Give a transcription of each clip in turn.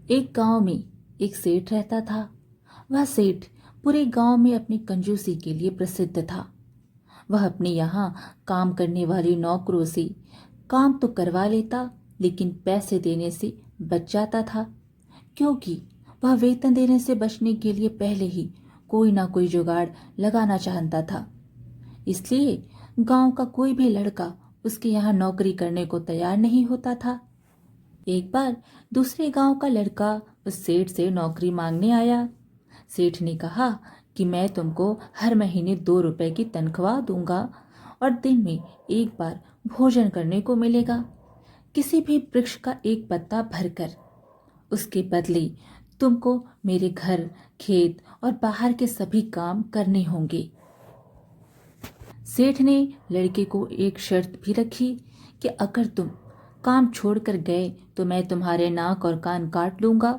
एक गांव में एक सेठ रहता था। वह सेठ पूरे गांव में अपनी कंजूसी के लिए प्रसिद्ध था। वह अपने यहाँ काम करने वाली नौकरों से काम तो करवा लेता, लेकिन पैसे देने से बच जाता था, क्योंकि वह वेतन देने से बचने के लिए पहले ही कोई ना कोई जुगाड़ लगाना चाहता था। इसलिए गांव का कोई भी लड़का उसके यहाँ नौकरी करने को तैयार नहीं होता था। एक बार दूसरे गांव का लड़का उस सेठ से नौकरी मांगने आया। सेठ ने कहा कि मैं तुमको हर महीने 2 रुपए की तनख्वाह दूंगा और दिन में एक बार भोजन करने को मिलेगा, किसी भी वृक्ष का एक पत्ता भरकर। उसके बदले तुमको मेरे घर, खेत और बाहर के सभी काम करने होंगे। सेठ ने लड़के को एक शर्त भी रखी कि अगर तुम काम छोड़कर गए तो मैं तुम्हारे नाक और कान काट लूंगा,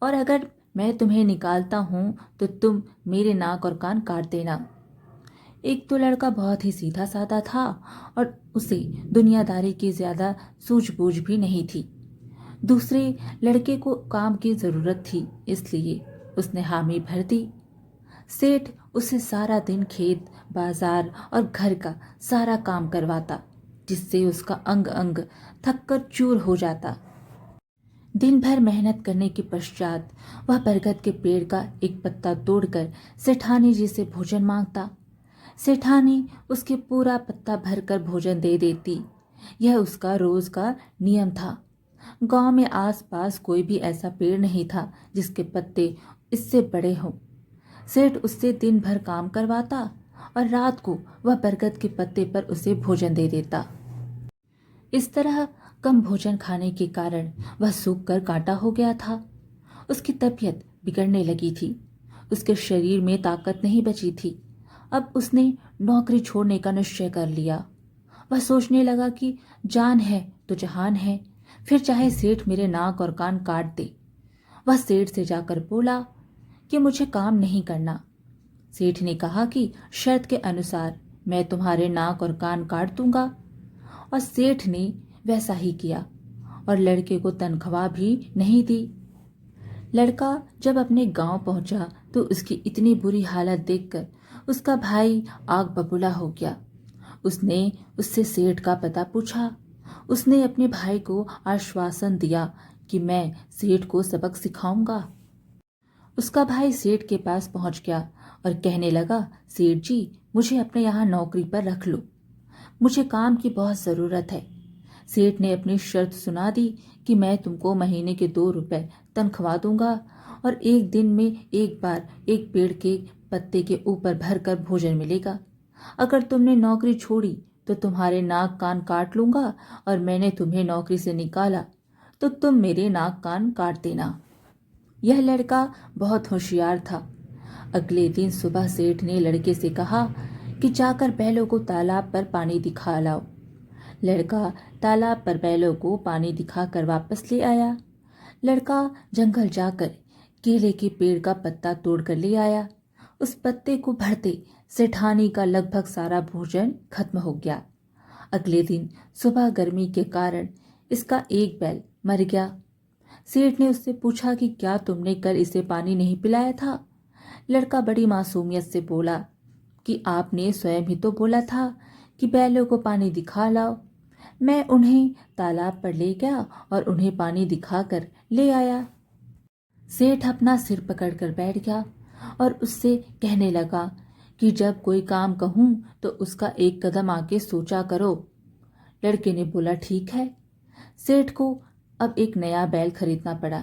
और अगर मैं तुम्हें निकालता हूं तो तुम मेरे नाक और कान काट देना। एक तो लड़का बहुत ही सीधा साधा था और उसे दुनियादारी की ज्यादा सूझबूझ भी नहीं थी। दूसरे लड़के को काम की जरूरत थी, इसलिए उसने हामी भर दी। सेठ उसे सारा दिन खेत, बाजार और घर का सारा काम करवाता, जिससे उसका अंग अंग थककर चूर हो जाता। दिन भर मेहनत करने के पश्चात वह बरगद के पेड़ का एक पत्ता तोड़कर सेठानी जी से भोजन मांगता। सेठानी उसके पूरा पत्ता भरकर भोजन दे देती। यह उसका रोज का नियम था। गांव में आसपास कोई भी ऐसा पेड़ नहीं था जिसके पत्ते इससे बड़े हों। सेठ उससे दिन भर काम करवाता और रात को वह बरगद के पत्ते पर उसे भोजन दे देता। इस तरह कम भोजन खाने के कारण वह सूख कर कांटा हो गया था। उसकी तबीयत बिगड़ने लगी थी। उसके शरीर में ताकत नहीं बची थी। अब उसने नौकरी छोड़ने का निश्चय कर लिया। वह सोचने लगा कि जान है तो जहान है, फिर चाहे सेठ मेरे नाक और कान काट दे। वह सेठ से जाकर बोला कि मुझे काम नहीं करना। सेठ ने कहा कि शर्त के अनुसार मैं तुम्हारे नाक और कान काट दूंगा, और सेठ ने वैसा ही किया और लड़के को तनख्वाह भी नहीं दी। लड़का जब अपने गांव पहुंचा तो उसकी इतनी बुरी हालत देखकर उसका भाई आग बबूला हो गया। उसने उससे सेठ का पता पूछा। उसने अपने भाई को आश्वासन दिया कि मैं सेठ को सबक सिखाऊंगा। उसका भाई सेठ के पास पहुंच गया और कहने लगा, सेठ जी, मुझे अपने यहाँ नौकरी पर रख लो, मुझे काम की बहुत जरूरत है। सेठ ने अपनी शर्त सुना दी कि मैं तुमको महीने के 2 रुपए तनख्वाह दूंगा और एक दिन में एक बार एक पेड़ के पत्ते के ऊपर भरकर भोजन मिलेगा। अगर तुमने नौकरी छोड़ी तो तुम्हारे नाक कान काट लूंगा, और मैंने तुम्हें नौकरी से निकाला तो तुम मेरे नाक कान काट देना। यह लड़का बहुत होशियार था। अगले दिन सुबह सेठ ने लड़के से कहा कि जाकर बैलों को तालाब पर पानी दिखा लाओ। लड़का तालाब पर बैलों को पानी दिखाकर वापस ले आया। लड़का जंगल जाकर केले के पेड़ का पत्ता तोड़कर ले आया। उस पत्ते को भरते सेठानी का लगभग सारा भोजन खत्म हो गया। अगले दिन सुबह गर्मी के कारण इसका एक बैल मर गया। सेठ ने उससे पूछा कि क्या तुमने कल इसे पानी नहीं पिलाया था? लड़का बड़ी मासूमियत से बोला कि आपने स्वयं ही तो बोला था कि बैलों को पानी दिखा लाओ। मैं उन्हें तालाब पर ले गया और उन्हें पानी दिखाकर ले आया। सेठ अपना सिर पकड़कर बैठ गया और उससे कहने लगा कि जब कोई काम कहूं तो उसका एक कदम आगे सोचा करो। लड़के ने बोला, ठीक है। सेठ को अब एक नया बैल खरीदना पड़ा।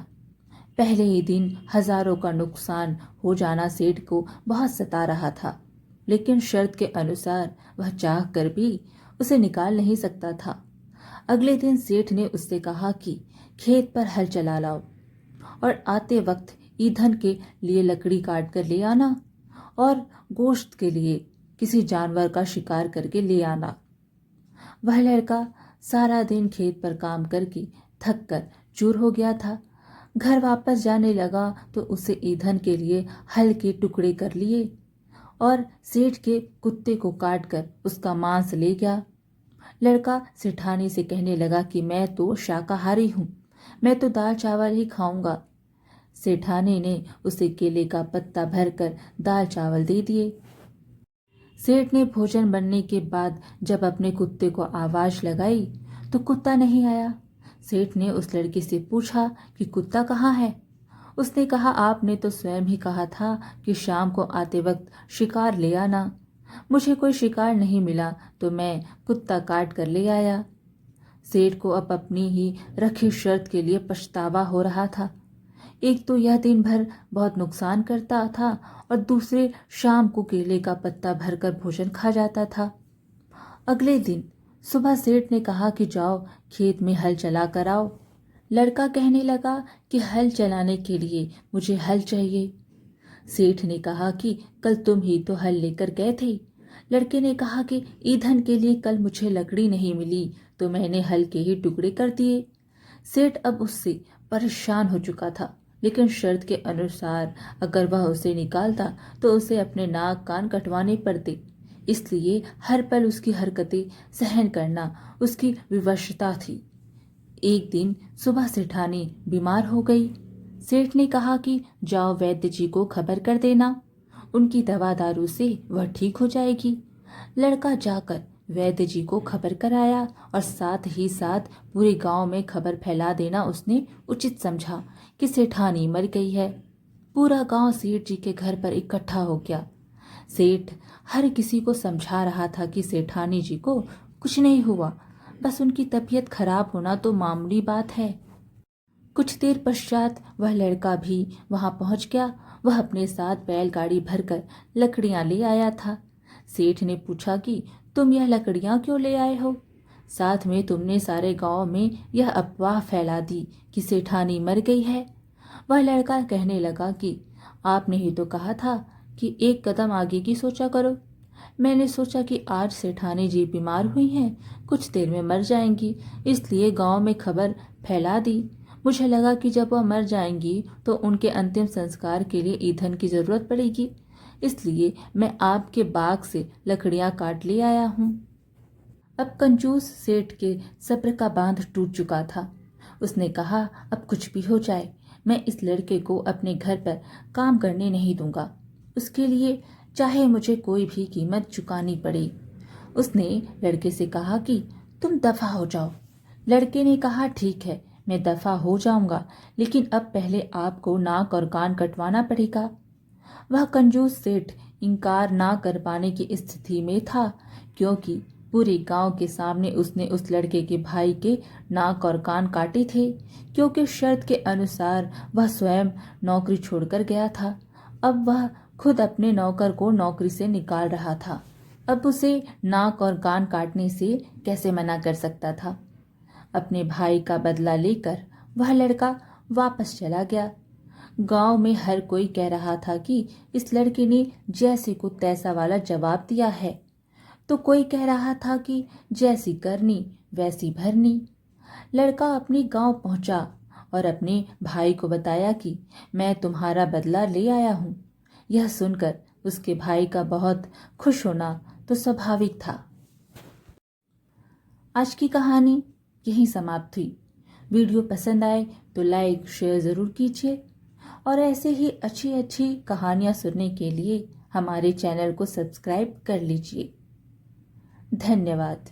पहले ही दिन हजारों का नुकसान हो जाना सेठ को बहुत सता रहा था, लेकिन शर्त के अनुसार वह चाह कर भी उसे निकाल नहीं सकता था। अगले दिन सेठ ने उससे कहा कि खेत पर हल चला लाओ और आते वक्त ईंधन के लिए लकड़ी काट कर ले आना और गोश्त के लिए किसी जानवर का शिकार करके ले आना। वह लड़का सारा दिन खेत पर काम करके थक कर चूर हो गया था। घर वापस जाने लगा तो उसे ईंधन के लिए हल के टुकड़े कर लिए और सेठ के कुत्ते को काट कर उसका मांस ले गया। लड़का सेठानी से कहने लगा कि मैं तो शाकाहारी हूँ, मैं तो दाल चावल ही खाऊंगा। सेठानी ने उसे केले का पत्ता भरकर दाल चावल दे दिए। सेठ ने भोजन बनने के बाद जब अपने कुत्ते को आवाज लगाई तो कुत्ता नहीं आया। सेठ ने उस लड़के से पूछा कि कुत्ता कहाँ है। उसने कहा, आपने तो स्वयं ही कहा था कि शाम को आते वक्त शिकार ले आना। मुझे कोई शिकार नहीं मिला तो मैं कुत्ता काट कर ले आया। सेठ को अब अपनी ही रखी शर्त के लिए पछतावा हो रहा था। एक तो यह दिन भर बहुत नुकसान करता था और दूसरे शाम को केले का पत्ता भरकर भोजन खा जाता था। अगले दिन सुबह सेठ ने कहा कि जाओ खेत में हल चला कर आओ। लड़का कहने लगा कि हल चलाने के लिए मुझे हल चाहिए। सेठ ने कहा कि कल तुम ही तो हल लेकर गए थे। लड़के ने कहा कि ईंधन के लिए कल मुझे लकड़ी नहीं मिली तो मैंने हल के ही टुकड़े कर दिए। सेठ अब उससे परेशान हो चुका था, लेकिन शर्त के अनुसार अगर वह उसे निकालता तो उसे अपने नाक कान कटवाने पड़ते। इसलिए हर पल उसकी हरकतें सहन करना उसकी विवशता थी। एक दिन सुबह सेठानी बीमार हो गई। सेठ ने कहा कि जाओ वैद्य जी को खबर कर देना, उनकी दवा दारू से वह ठीक हो जाएगी। लड़का जाकर वैद्य जी को खबर कराया और साथ ही साथ पूरे गांव में खबर फैला देना उसने उचित समझा कि सेठानी मर गई है। पूरा गांव सेठ जी के घर पर इकट्ठा हो गया। सेठ हर किसी को समझा रहा था कि सेठानी जी को कुछ नहीं हुआ, बस उनकी तबीयत खराब होना तो मामूली बात है। कुछ देर पश्चात वह लड़का भी वहां पहुंच गया। वह अपने साथ बैलगाड़ी भरकर लकड़ियां ले आया था। सेठ ने पूछा कि तुम यह लकड़ियां क्यों ले आए हो? साथ में तुमने सारे गांव में यह अफवाह फैला दी कि सेठानी मर गई है। वह लड़का कहने लगा कि आपने ही तो कहा था कि एक कदम आगे की सोचा करो। मैंने सोचा कि आज सेठानी जी बीमार हुई हैं, कुछ देर में मर जाएंगी, इसलिए गांव में खबर फैला दी। मुझे लगा कि जब वह मर जाएंगी तो उनके अंतिम संस्कार के लिए ईंधन की जरूरत पड़ेगी, इसलिए मैं आपके बाग से लकड़ियां काट ले आया हूँ। अब कंजूस सेठ के सब्र का बांध टूट चुका था। उसने कहा, अब कुछ भी हो जाए, मैं इस लड़के को अपने घर पर काम करने नहीं दूंगा। उसके लिए चाहे मुझे कोई भी कीमत चुकानी पड़े। उसने लड़के से कहा कि तुम दफा हो जाओ। लड़के ने कहा, ठीक है, मैं दफा हो जाऊंगा, लेकिन अब पहले आपको नाक और कान कटवाना पड़ेगा। वह कंजूस सेठ इनकार ना कर पाने की स्थिति में था, क्योंकि पूरे गांव के सामने उसने उस लड़के के भाई के नाक और कान काटे थे, क्योंकि शर्त के अनुसार वह स्वयं नौकरी छोड़कर गया था। अब वह खुद अपने नौकर को नौकरी से निकाल रहा था। अब उसे नाक और कान काटने से कैसे मना कर सकता था? अपने भाई का बदला लेकर वह लड़का वापस चला गया। गांव में हर कोई कह रहा था कि इस लड़के ने जैसे को तैसा वाला जवाब दिया है, तो कोई कह रहा था कि जैसी करनी वैसी भरनी। लड़का अपने गांव पहुंचा और अपने भाई को बताया कि मैं तुम्हारा बदला ले आया हूं। यह सुनकर उसके भाई का बहुत खुश होना तो स्वाभाविक था। आज की कहानी यहीं समाप्त हुई। वीडियो पसंद आए तो लाइक शेयर ज़रूर कीजिए और ऐसे ही अच्छी अच्छी कहानियाँ सुनने के लिए हमारे चैनल को सब्सक्राइब कर लीजिए। धन्यवाद।